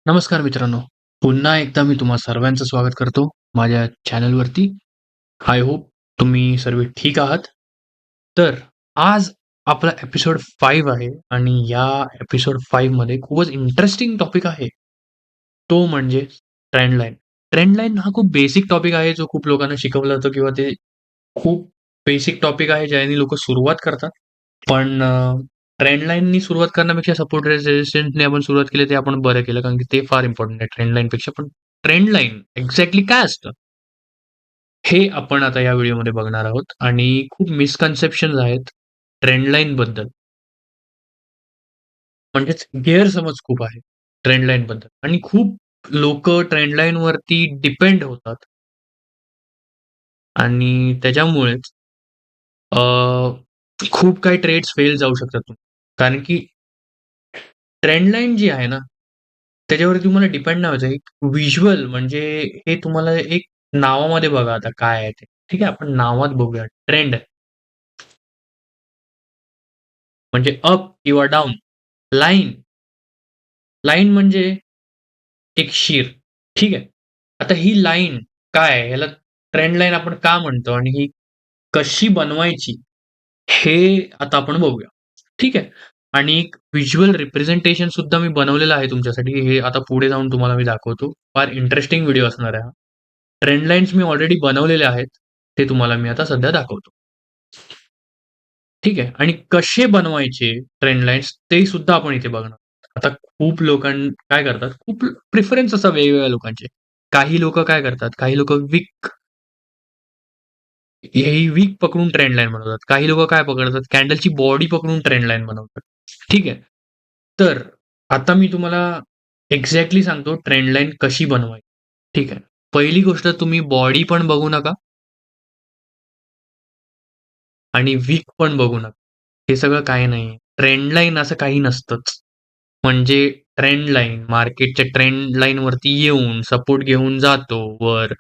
नमस्कार मित्रांनो. पुन्हा एकदा मी तुम्हा सर्वांचं स्वागत करतो माझ्या चॅनलवरती. आय होप तुम्ही सर्व ठीक आहात. तर आज आपला एपिसोड 5 आहे आणि या एपिसोड 5 मध्ये खूपच इंटरेस्टिंग टॉपिक आहे. तो म्हणजे ट्रेंड लाईन. ट्रेंड लाईन हा खूप बेसिक टॉपिक आहे, जो खूप लोकांना शिकवला जातो किंवा ते खूप बेसिक टॉपिक आहे, ज्याने लोकं सुरुवात करतात. पण ट्रेंड लाईननी सुरुवात करण्यापेक्षा सपोर्ट रेझिस्टन्सने आपण सुरुवात केली ते आपण बरं केलं. कारण की ते फार इम्पॉर्टंट आहे ट्रेंड लाईनपेक्षा. पण ट्रेंड लाईन एक्झॅक्टली काय असतं? हे आपण आता या व्हिडिओमध्ये बघणार आहोत आणि खूप मिसकन्सेप्शन्स आहेत ट्रेंड लाईनबद्दल. म्हणजेच गैरसमज खूप आहे ट्रेंड लाईनबद्दल आणि खूप लोकं ट्रेंड लाईनवरती डिपेंड होतात आणि त्याच्यामुळेच अ, खूप काही ट्रेड्स फेल जाऊ शकतात. कारण की ट्रेंड लाईन जी आहे ना, त्याच्यावरती तुम्हाला डिपेंड नाही व्हायचं. एक व्हिज्युअल म्हणजे हे तुम्हाला एक नावामध्ये बघा आता काय आहे ते. ठीक आहे, आपण नावात बघूया. ट्रेंड म्हणजे अप किंवा डाउन. लाईन, लाईन म्हणजे एक शीर. ठीक आहे. आता ही लाईन काय आहे? ह्याला ट्रेंड लाईन आपण का म्हणतो आणि ही कशी बनवायची? हे आता आपण बघूया. ठीक आहे. आणि एक व्हिज्युअल रिप्रेझेंटेशन सुद्धा मी बनवलेलं आहे तुमच्यासाठी. हे आता पुढे जाऊन तुम्हाला मी दाखवतो. फार इंटरेस्टिंग व्हिडिओ असणार आहे हा. ट्रेंड लाईन्स मी ऑलरेडी बनवलेले आहेत. ते तुम्हाला मी आता सध्या दाखवतो. ठीक आहे. आणि कसे बनवायचे ट्रेंड लाईन्स ते सुद्धा आपण इथे बघणार. आता खूप काय करतात, खूप प्रिफरन्स असतात वेगवेगळ्या लोकांचे. काही लोकं काय करतात, काही लोकं ही वीक पकडून ट्रेंड लाईन बनवतात. काही लोकं काय पकडतात, कॅन्डलची बॉडी पकडून ट्रेंड लाईन बनवतात. ठीक आहे. तर आता मी तुम्हाला एक्झॅक्टली सांगतो ट्रेंड लाईन कशी बनवायची. ठीक आहे. पहिली गोष्ट तुम्ही बॉडी पण बघू नका आणि वीक पण बघू नका. हे सगळं काही नाही. ट्रेंड लाईन असं काही नसतंच. म्हणजे ट्रेंड लाईन मार्केटच्या ट्रेंड लाईनवरती येऊन सपोर्ट घेऊन जातो वर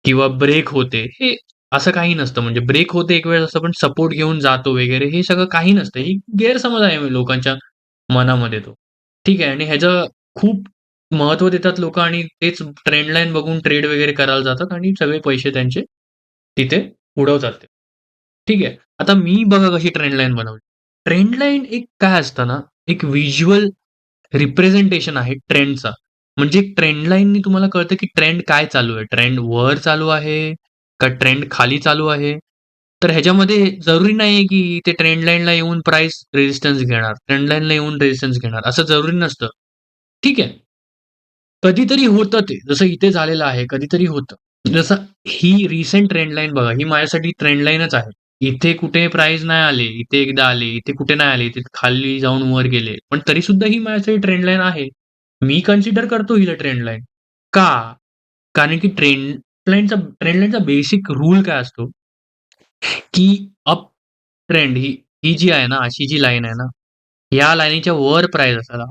किंवा ब्रेक होते. हे असं काही नसतं. म्हणजे ब्रेक होते एक वेळेस असं पण सपोर्ट घेऊन जातो वगैरे हे सगळं काही नसतं. ही गैरसमज आहे लोकांच्या मनामध्ये तो. ठीक आहे आणि ह्याचं खूप महत्त्व देतात लोकं आणि तेच ट्रेंड लाईन बघून ट्रेड वगैरे करायला जातात आणि सगळे पैसे त्यांचे तिथे उडवतात ते. ठीक आहे. आता मी बघा कशी ट्रेंड लाईन बनवली. ट्रेंड लाईन एक काय असतं ना, एक व्हिज्युअल रिप्रेझेंटेशन आहे ट्रेंडचा. म्हणजे ट्रेंड लाईननी तुम्हाला कळतं, की ट्रेंड काय चालू आहे. ट्रेंड वर चालू आहे का ट्रेंड खाली चालू आहे. तर ह्याच्यामध्ये जरुरी नाहीये, की ते ट्रेंड लाईनला येऊन प्राइस रेझिस्टन्स घेणार. ट्रेंड लाईनला येऊन रेझिस्टन्स घेणार. असं जरुरी नसतं. ठीक आहे. कधीतरी होतं ते. जसं इथे झालेलं आहे. कधीतरी होतं. जसं ही रिसेंट ट्रेंड लाईन बघा. ही माझ्यासाठी ट्रेंड लाईनच आहे. इथे कुठे प्राइस नाही आले. इथे एकदा आले. इथे कुठे नाही आले. इथे खाली जाऊन वर गेले. पण तरी सुद्धा ही माझ्यासाठी ट्रेंड लाईन आहे. मी कन्सिडर करतो हिला ट्रेंड लाईन. का? कारण की ट्रेंड लाईनचा बेसिक रूल काय असतो, की अप ट्रेंड ही जी आहे ना, अशी जी लाईन आहे ना, या लाईनीच्या वर प्राइस असायला,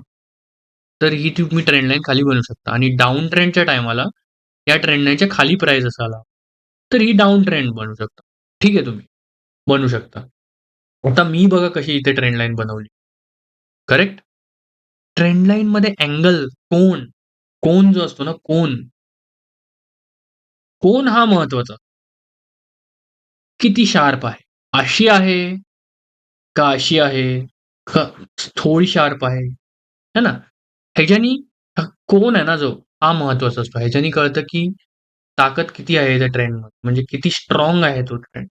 तर ही तुम्ही ट्रेंड लाईन खाली बनवू शकता आणि डाउन ट्रेंडच्या टाईमाला या ट्रेंड लाईनच्या खाली प्राइस असायला, तर ही डाउन ट्रेंड बनवू शकता. ठीक आहे तुम्ही बनवू शकता. आता मी बघा कशी इथे ट्रेंड लाईन बनवली. करेक्ट? ट्रेंड लाईनमध्ये अँगल, कोन जो असतो ना, कोन हा महत्वाचा. किती शार्प आहे? अशी आहे का अशी आहे? का थोडी शार्प आहे? है ना? ह्याच्यानी कोन आहे ना जो, हा महत्वाचा असतो. ह्याच्यानी कळतं की ताकद किती आहे त्या ट्रेंडमध्ये. म्हणजे किती स्ट्राँग आहे तो ट्रेंड.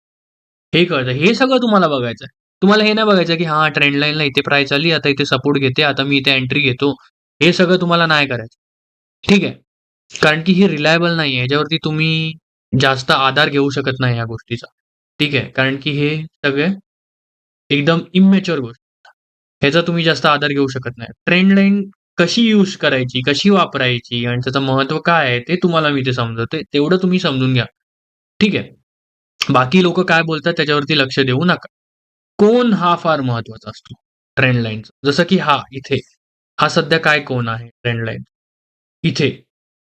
हे कळतं. हे सगळं तुम्हाला बघायचं आहे. तुम्हाला हे नाही बघायचं की हां, ट्रेंड लाईनला इथे प्राईस आली, आता इथे सपोर्ट घेते, आता मी इथे एंट्री घेतो. हे सगळं तुम्हाला नाही करायचं. ठीक आहे. कारण की ही रिलायबल नाहीये. ह्याच्यावरती तुम्ही जास्त आधार घेऊ शकत नाही या गोष्टीचा. ठीक आहे. कारण की हे सगळे एकदम इमॅच्युअर गोष्ट. ह्याचा तुम्ही जास्त आधार घेऊ शकत नाही. ट्रेंड लाईन कशी यूज करायची, कशी वापरायची आणि त्याचं महत्त्व काय आहे, ते तुम्हाला मी ते समजवतोय. तेवढं तुम्ही समजून घ्या. ठीक आहे. बाकी लोकं काय बोलतात त्याच्यावरती लक्ष देऊ नका. कोन हा फार महत्त्वाचा असतो ट्रेंड लाईनचा. जसं की हा इथे, हा सध्या काय कोन आहे ट्रेंड लाईन. इथे,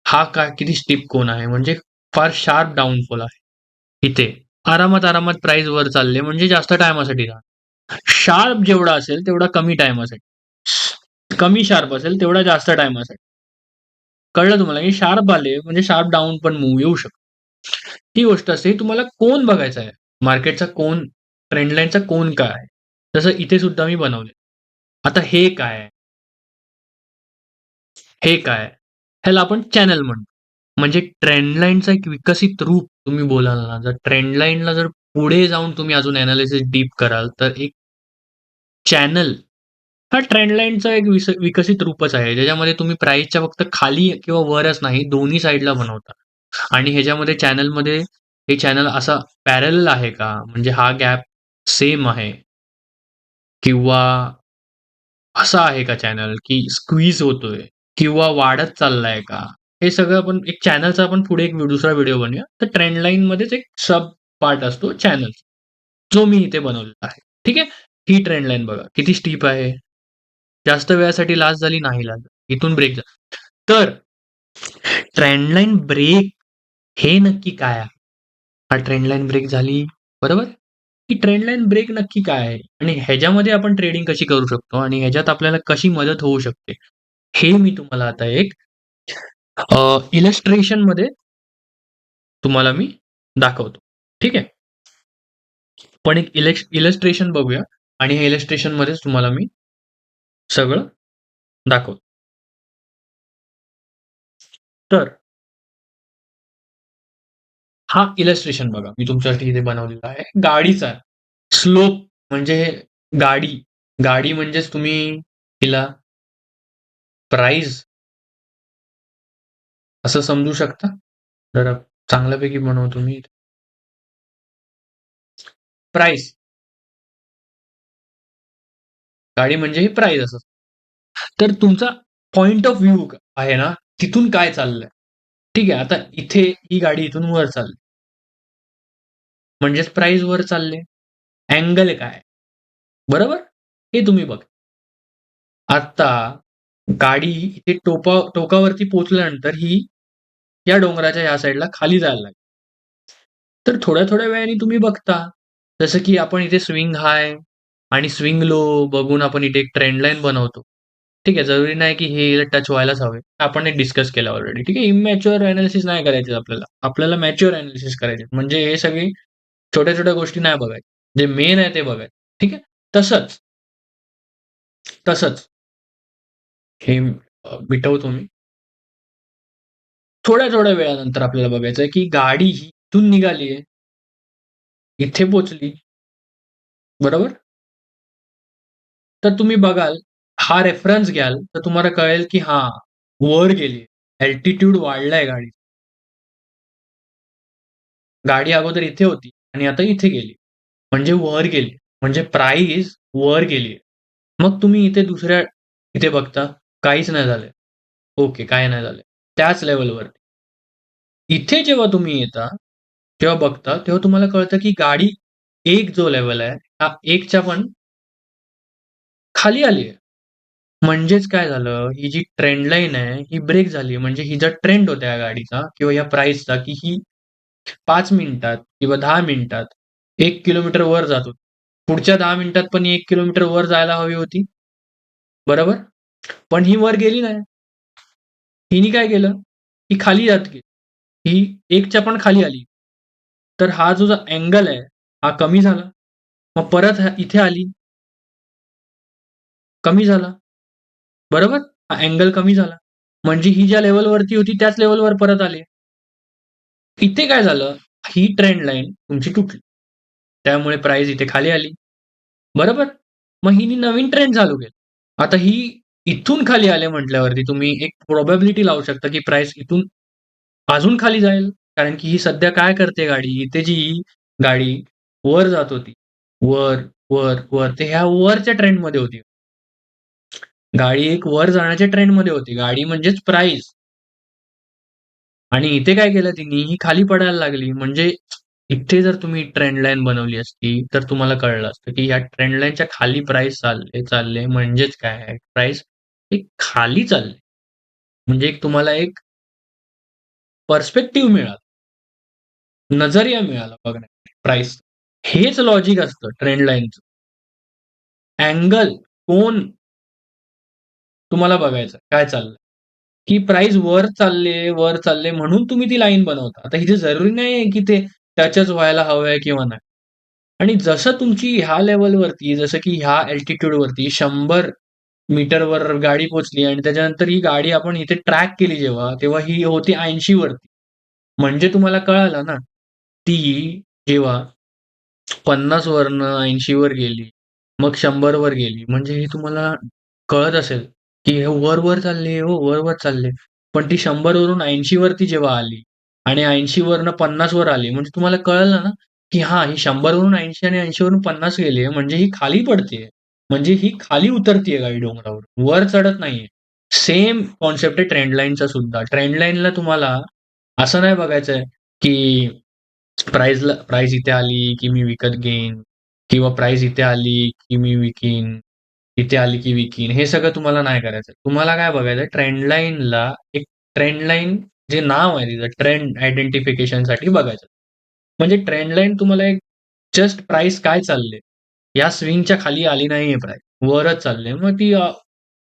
हा काय किती स्टीप कोन आहे म्हणजे फार शार्प डाउनफॉल आहे. इथे आरामात प्राईस वर चालले म्हणजे जास्त टाईमासाठी राहणार. शार्प जेवढा असेल तेवढा कमी टाईमासाठी. कमी शार्प असेल तेवढा जास्त टाईमासाठी. कळलं तुम्हाला की शार्प आले म्हणजे शार्प डाउन पण मूव्ह येऊ शकतो. ही गोष्ट असते. तुम्हाला कोन बघायचा आहे. मार्केटचा कोन, ट्रेंड लाईनचा कोन काय आहे? जसं इथे सुद्धा मी बनवले. आता हे काय आहे? हे काय आहे? ह्याला आपण चॅनल म्हणतो. म्हणजे ट्रेंड लाईनचा एक विकसित रूप तुम्ही बोलाल ना, जर ट्रेंड लाईनला जर पुढे जाऊन तुम्ही अजून एनालिसिस डीप कराल, तर एक चॅनल हा ट्रेंड लाईनचा एक विकसित रूपच आहे. ज्याच्यामध्ये तुम्ही प्राइसच्या फक्त खाली किंवा वरच नाही, दोन्ही साइडला बनवता. आणि ह्याच्यामध्ये चॅनलमध्ये हे चॅनल असा पॅरलल आहे का? म्हणजे हा गॅप सेम आहे किंवा असा आहे का चॅनल, की स्क्वीज होतोय किंवा वाढत चाललाय का? हे सगळं आपण एक चॅनलचा आपण पुढे एक दुसरा व्हिडिओ बनवूया. तर ट्रेंड लाईनमध्येच एक सब पार्ट असतो चॅनल, जो मी इथे बनवलेला आहे. ठीक आहे? ही ट्रेंड लाईन बघा. किती स्टीप आहे. जास्त वेळासाठी लास्ट झाली, नाही लास्ट. इथून ब्रेक झाला. तर ट्रेंड लाईन ब्रेक हे नक्की काय आहे? हा ट्रेंड लाईन ब्रेक झाली, बरोबर? ही ट्रेंड लाईन ब्रेक नक्की काय आहे? आणि ह्याच्यामध्ये आपण ट्रेडिंग कशी करू शकतो आणि ह्याच्यात आपल्याला कशी मदत होऊ शकते? हे मी तुम्हाला आता एक इलस्ट्रेशनमध्ये तुम्हाला मी दाखवतो. ठीक आहे? पण एक इलस्ट्रेशन बघूया आणि ह्या इलस्ट्रेशनमध्येच तुम्हाला मी सगळं दाखवतो. तर हा इलस्ट्रेशन बघा, मी तुमच्यासाठी इथे बनवलेला आहे. गाडीचा स्लोप म्हणजे गाडी. गाडी म्हणजेच तुम्ही तिला प्राईस असं समजू शकता. जरा चांगल्यापैकी बनवतो मी. प्राईस, गाडी म्हणजे ही प्राईस असं. तर तुमचा पॉइंट ऑफ व्ह्यू आहे ना, तिथून काय चाललंय? ठीक आहे, आता इथे ही गाडी इथून वर चालली. म्हणजेच प्राईस वर चालले. अँगल काय? बरोबर? हे तुम्ही बघा. आता गाडी इथे टोकावरती पोहोचल्यानंतर ही या डोंगराच्या या साईडला खाली जायला लागली. तर थोड्या-थोड्या वेळाने तुम्ही बघता, जसं की आपण इथे स्विंग हाय आणि स्विंग लो बघून आपण इथे एक ट्रेंड लाईन बनवतो. ठीक आहे, जरुरी नाही की हे टच व्हायलाच हवे. आपण एक डिस्कस केलं ऑलरेडी. ठीक आहे, इमॅच्युअर एनालिसिस नाही करायचे आपल्याला. आपल्याला मॅच्युअर एनालिसिस करायचे. म्हणजे हे सगळी छोट्या-छोट्या गोष्टी नाही बघायच्या. जे मेन आहे ते बघायचं. ठीक आहे. तसंच, तसंच हे मिटवतो मी. थोड्या-थोड्या वेळानंतर आपल्याला बघायचं आहे, की गाडी ही इथून निघाली आहे, इथे पोहोचली, बरोबर? तर तुम्ही बघाल, हा रेफरन्स घ्याल, तर तुम्हाला कळेल, की हां, वर गेली. अल्टिट्यूड वाढलाय गाडी. गाडी अगोदर इथे होती आणि आता इथे गेली. म्हणजे वर गेली. म्हणजे प्राईस वर गेली. मग तुम्ही इथे दुसऱ्या इथे बघता, काहीच नाही झालंय. ओके, काय नाही झालंय. त्याच लेव्हलवरती. इथे जेव्हा तुम्ही येता, तेव्हा बघता, तेव्हा तुम्हाला कळतं, की गाडी 1 जो लेव्हल आहे, हा 1च्या पण खाली आली आहे. म्हणजेच काय झालं, ही जी ट्रेंड लाईन आहे, ही ब्रेक झाली. म्हणजे ही जर ट्रेंड होता या गाडीचा किंवा या प्राइसचा, की ही 5 मिनिटात किंवा 10 मिनिटात 1 किलोमीटर वर जात होती. पुढच्या 10 मिनिटात पण ही 1 किलोमीटर वर जायला हवी होती, बरोबर? पण ही वर गेली नाही. हिने काय केलं? ही खाली जात गेली. ही 1च्या पण खाली आली. तर हा जो अँगल आहे, हा कमी झाला. मग परत इथे आली, कमी झाला. बरोबर? हा अँगल कमी झाला. म्हणजे ही ज्या लेव्हलवरती होती त्याच लेव्हलवर परत आली. इथे काय झालं? ही ट्रेंड लाईन तुमची तुटली. त्यामुळे प्राइस इथे खाली आली. बरोबर? मग हिने नवीन ट्रेंड चालू केली. आता ही इथून खाली आले म्हटल्यावरती तुम्ही एक प्रोबॅबिलिटी लावू शकता, की प्राइस इथून अजून खाली जाईल. कारण की ही सध्या काय करते गाडी, इथे जी गाडी वर जात होती. वर, वर, वर. ते ह्या वरच्या ट्रेंडमध्ये होती. गाडी एक वर जाण्याच्या ट्रेंडमध्ये होती. गाडी म्हणजेच प्राईस. आणि इथे काय केलं तिने, ही खाली पडायला लागली. म्हणजे इथे जर तुम्ही ट्रेंड लाईन बनवली असती, तर तुम्हाला कळलं असतं, की या ट्रेंड लाईनच्या खाली प्राईस चालले म्हणजेच काय आहे, प्राईस एक खाली चालले. म्हणजे एक तुम्हाला एक पर्स्पेक्टिव्ह मिळाला, नजरिया मिळाला बघण्याचा प्राईस. हेच लॉजिक असतं ट्रेंड लाईनचं. अँगल, कोन तुम्हाला बघायचं काय चाललंय. की प्राइस वर चालले म्हणून तुम्ही ती लाईन बनवता. आता इथे जरुरी नाहीये की ते टचच व्हायला हवंय किंवा नाही. आणि जसं तुमची ह्या लेव्हलवरती, जसं की ह्या अल्टिट्यूडवरती 100 मीटरवर गाडी पोहोचली आणि त्याच्यानंतर ही गाडी आपण इथे ट्रॅक केली जेव्हा, तेव्हा ही होती 80 वरती. म्हणजे तुम्हाला कळालं ना, ती जेव्हा 50 वरनं 80 वर गेली, मग 100 वर गेली. म्हणजे हे तुम्हाला कळत असेल, की हे वर-वर चालले हो, वर-वर चालले. पण ती 100 वरून 80 वरती जेव्हा आली आणि 80 वरनं 50 वर आली, म्हणजे तुम्हाला कळलं ना, की हां, ही 100 वरून 80 आणि 80 वरून 50 गेली आहे, म्हणजे ही खाली पडतीये. म्हणजे ही खाली उतरतीये गाडी डोंगरावरून, वर चढत नाहीये. सेम कॉन्सेप्ट आहे ट्रेंड लाईनचा सुद्धा. ट्रेंड लाईनला तुम्हाला असं नाही बघायचंय, की प्राइस इथे आली, की मी विकत घेईन किंवा प्राइस इथे आली, की मी विकीन, इथे आली की विकीन. हे सगळं तुम्हाला नाही करायचं. तुम्हाला काय बघायचं ट्रेंड लाईनला एक ट्रेंड लाईन जे नाव आहे तिचं ट्रेंड आयडेंटिफिकेशनसाठी बघायचं. म्हणजे ट्रेंड लाईन तुम्हाला एक जस्ट प्राइस काय चालले, या स्विंगच्या खाली आली नाहीये प्राइस, वरच चालले. मग ती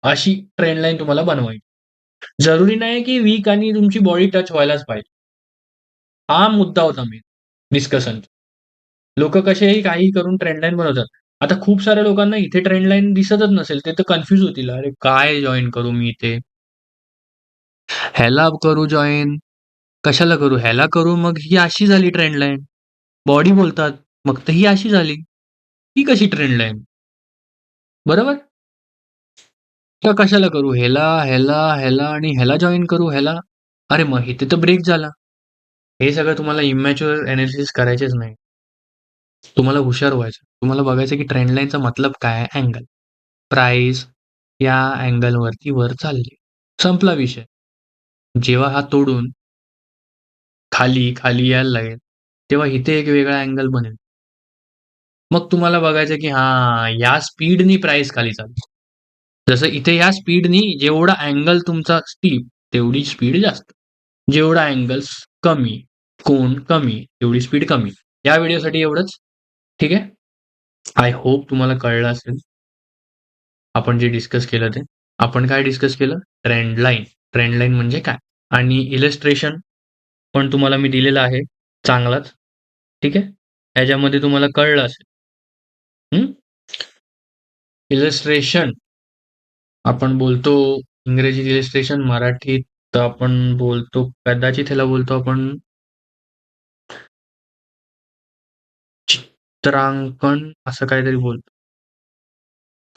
अशी ट्रेंड लाईन तुम्हाला बनवायची. जरुरी नाही की वीक आणि तुमची बॉडी टच व्हायलाच पाहिजे. हा मुद्दा होता मेन डिस्कशनचा. लोकं कसेही काहीही करून ट्रेंड लाईन बनवतात. आता खूप साऱ्या लोकांना इथे ट्रेंड लाईन दिसतच नसेल, ते तर कन्फ्यूज होतील. अरे काय जॉइन करू मी इथे? ह्याला करू जॉइन, कशाला करू? ह्याला करू, मग ही अशी झाली ट्रेंड लाईन. बॉडी बोलतात, मग तर ही अशी झाली. ही कशी ट्रेंड लाईन? बरोबर? का कशाला करू? ह्याला आणि ह्याला जॉइन करू ह्याला. अरे मग इथे तर ब्रेक झाला. हे सगळं तुम्हाला इमॅच्युअर एनालिसिस करायचेच नाही. तुम्हाला हुशार व्हायचं. तुम्हाला बघायचं की ट्रेंड लाईनचा मतलब काय आहे? अँगल. प्राइस या अँगलवरती वर चालली. संपला विषय. जेव्हा हा तोडून खाली यायला लागेल, तेव्हा इथे एक वेगळा अँगल बनेल. मग तुम्हाला बघायचं की हां, या स्पीडनी प्राइस खाली चालली. जसं इथे या स्पीडनी जेवढा अँगल तुमचा स्टीप, तेवढी स्पीड जास्त. जेवढा अँगल्स कमी, कोन कमी, तेवढी स्पीड कमी. या व्हिडिओसाठी एवढंच. ठीक आहे. आय होप तुम्हाला कळलं असेल. आपण जे डिस्कस केलं ते. आपण काय डिस्कस केलं? Trend line. ट्रेंड लाईन म्हणजे काय? आणि इलस्ट्रेशन पण तुम्हाला मी दिलेलं आहे चांगलाच. ठीक आहे. ह्याच्यामध्ये तुम्हाला कळलं असेल. हं. इलस्ट्रेशन आपण बोलतो इंग्रजीत इलस्ट्रेशन, मराठीत आपण बोलतो कदाचित ह्याला बोलतो आपण चित्रांकन असं काहीतरी बोलतो.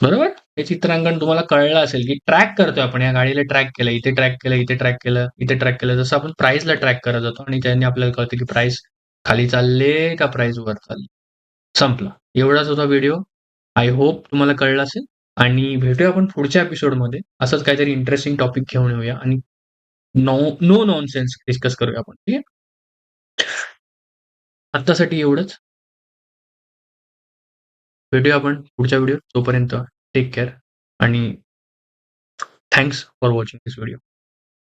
बरोबर? हे चित्रांकन तुम्हाला कळलं असेल, की ट्रॅक करतोय आपण या गाडीला ट्रॅक केलं, इथे ट्रॅक केलं, इथे ट्रॅक केलं, इथे ट्रॅक केलं. जसं आपण प्राइसला ट्रॅक करत जातो आणि त्याने आपल्याला कळतं, की प्राइस खाली चालले का प्राइस वर चालली. संपला. एवढाच होता व्हिडिओ. आय होप तुम्हाला कळलं असेल आणि भेटूया आपण पुढच्या एपिसोडमध्ये. असंच काहीतरी इंटरेस्टिंग टॉपिक घेऊन येऊया आणि नो नॉनसेन्स डिस्कस करूया आपण. ठीक आहे? आत्तासाठी एवढंच. भेटूया आपण पुढच्या व्हिडिओ. तोपर्यंत टेक केअर आणि thanks for watching this video.